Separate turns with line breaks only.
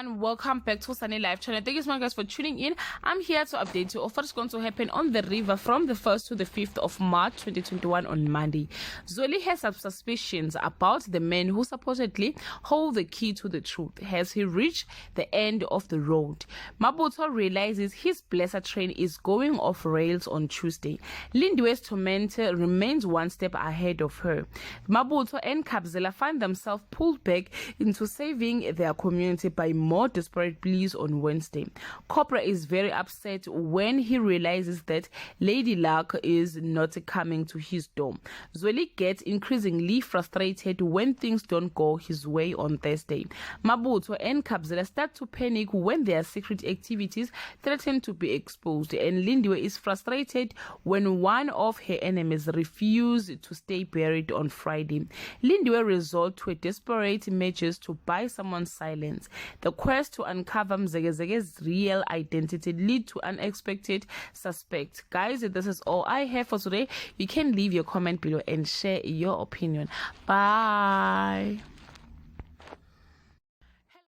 everyone, welcome back to Sunny Live channel. Thank you so much guys for tuning in. I'm here to update you of what's going to happen on the river from the 1st to the 5th of March 2021 on Monday. Zweli has some suspicions about the man who supposedly hold the key to the truth. Has he reached the end of the road? Mabutho realizes his blesser train is going off rails on Tuesday. Lindiwe's tormentor remains one step ahead of her. Mabutho and Kabzela find themselves pulled back into saving their community by more desperate pleas on Wednesday. Cobra is very upset when he realizes that Lady Luck is not coming to his door. Zweli gets increasingly frustrated when things don't go his way on Thursday. Mabutho and Kabzela start to panic when their secret activities threaten to be exposed, and Lindiwe is frustrated when one of her enemies refuses to stay buried on Friday. Lindiwe resorts to a desperate measures to buy someone's silence. The quest to uncover Mzekezeke's real identity lead to unexpected suspects. Guys, this is all I have for today. You can leave your comment below and share your opinion. Bye.